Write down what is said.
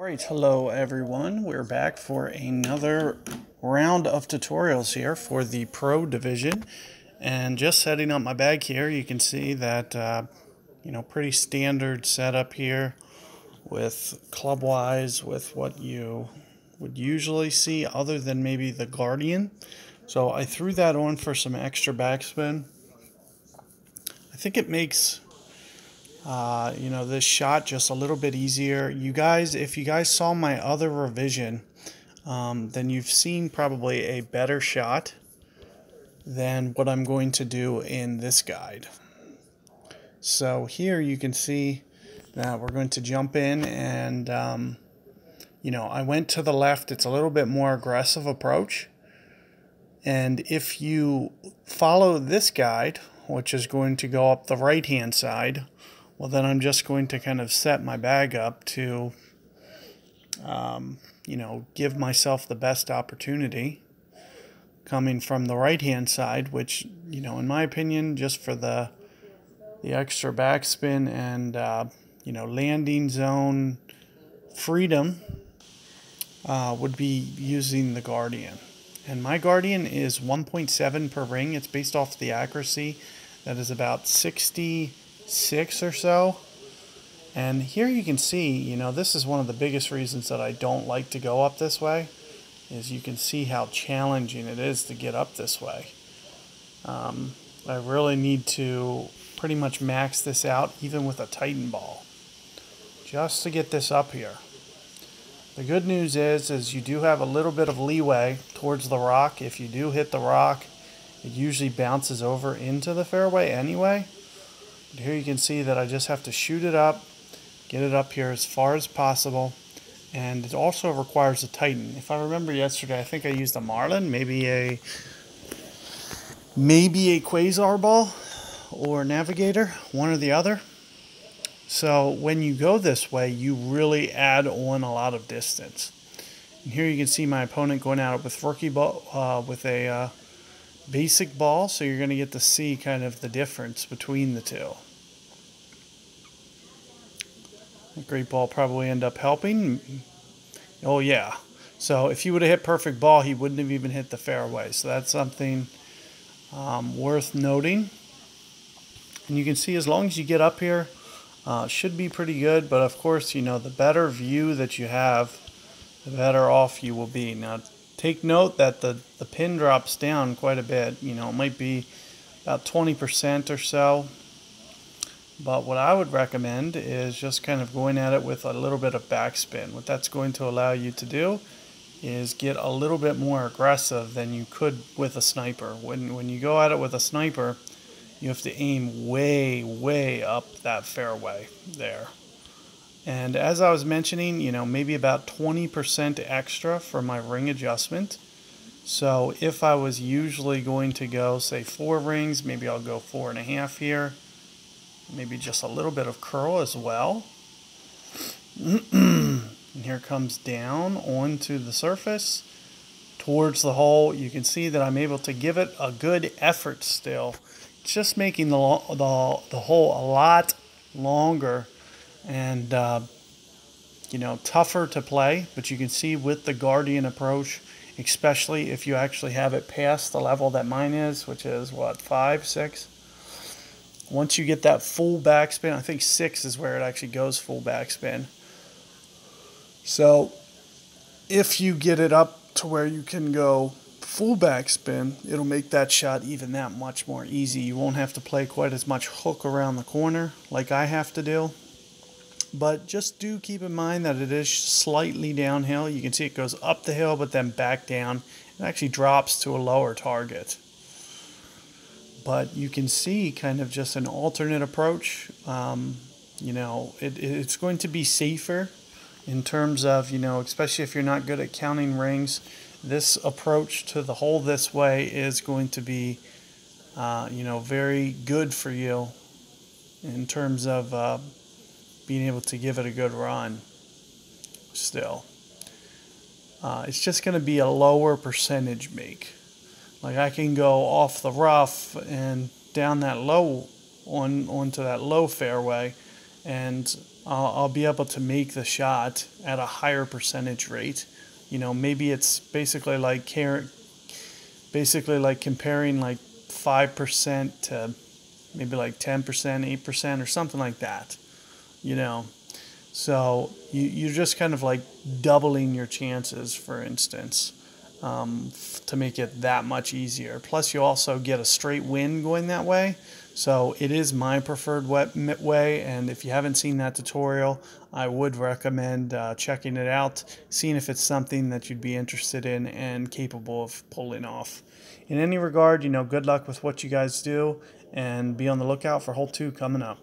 Alright, hello everyone. We're back for another round of tutorials here for the Pro Division. And just setting up my bag here, you can see that, pretty standard setup here with club-wise, with what you would usually see other than maybe the Guardian. So I threw that on for some extra backspin. I think it makes this shot just a little bit easier. You guys, if you guys saw my other revision, then you've seen probably a better shot than what I'm going to do in this guide. So here you can see that we're going to jump in and, I went to the left. It's a little bit more aggressive approach. And if you follow this guide, which is going to go up the right-hand side, well, then I'm just going to kind of set my bag up to, give myself the best opportunity coming from the right-hand side, which, in my opinion, just for the extra backspin and, landing zone freedom, would be using the Guardian. And my Guardian is 1.7 per ring. It's based off the accuracy. That is about 66 or so. And here you can see, this is one of the biggest reasons that I don't like to go up this way, is you can see how challenging it is to get up this way. I really need to pretty much max this out, even with a Titan ball, just to get this up here. The good news is you do have a little bit of leeway towards the rock. If you do hit the rock, it usually bounces over into the fairway anyway. But here you can see that I just have to shoot it up, get it up here as far as possible. And it also requires a Titan. If I remember yesterday, I think I used a Marlin, maybe a Quasar ball or Navigator, one or the other. So when you go this way, you really add on a lot of distance. And here you can see my opponent going out with rookie ball, with a basic ball, so you're going to get to see kind of the difference between the two. A great ball probably end up helping. Oh yeah. So if he would have hit perfect ball, he wouldn't have even hit the fairway. So that's something worth noting. And you can see as long as you get up here, should be pretty good. But of course, the better view that you have, the better off you will be. Now, take note that the pin drops down quite a bit. It might be about 20% or so. But what I would recommend is just kind of going at it with a little bit of backspin. What that's going to allow you to do is get a little bit more aggressive than you could with a sniper. When you go at it with a sniper, you have to aim way, way up that fairway there. And as I was mentioning, maybe about 20% extra for my ring adjustment. So if I was usually going to go, say, 4 rings, maybe I'll go 4.5 here. Maybe just a little bit of curl as well. And here it comes down onto the surface towards the hole. You can see that I'm able to give it a good effort still. It's just making the hole a lot longer and tougher to play. But you can see with the Guardian approach, especially if you actually have it past the level that mine is, which is what, 5, 6. Once you get that full backspin, I think 6 is where it actually goes full backspin. So if you get it up to where you can go full backspin, it'll make that shot even that much more easy. You won't have to play quite as much hook around the corner like I have to do. But just do keep in mind that it is slightly downhill. You can see it goes up the hill but then back down. It actually drops to a lower target. But you can see kind of just an alternate approach. It's going to be safer in terms of, especially if you're not good at counting rings. This approach to the hole this way is going to be, very good for you in terms of being able to give it a good run still. It's just going to be a lower percentage make. Like I can go off the rough and down that low onto that low fairway and I'll be able to make the shot at a higher percentage rate. You know, maybe it's basically like comparing like 5% to maybe like 10%, 8%, or something like that. You know, so you're just kind of like doubling your chances, for instance, to make it that much easier. Plus, you also get a straight wind going that way. So it is my preferred way, and if you haven't seen that tutorial, I would recommend checking it out, seeing if it's something that you'd be interested in and capable of pulling off. In any regard, you know, good luck with what you guys do, and be on the lookout for hole 2 coming up.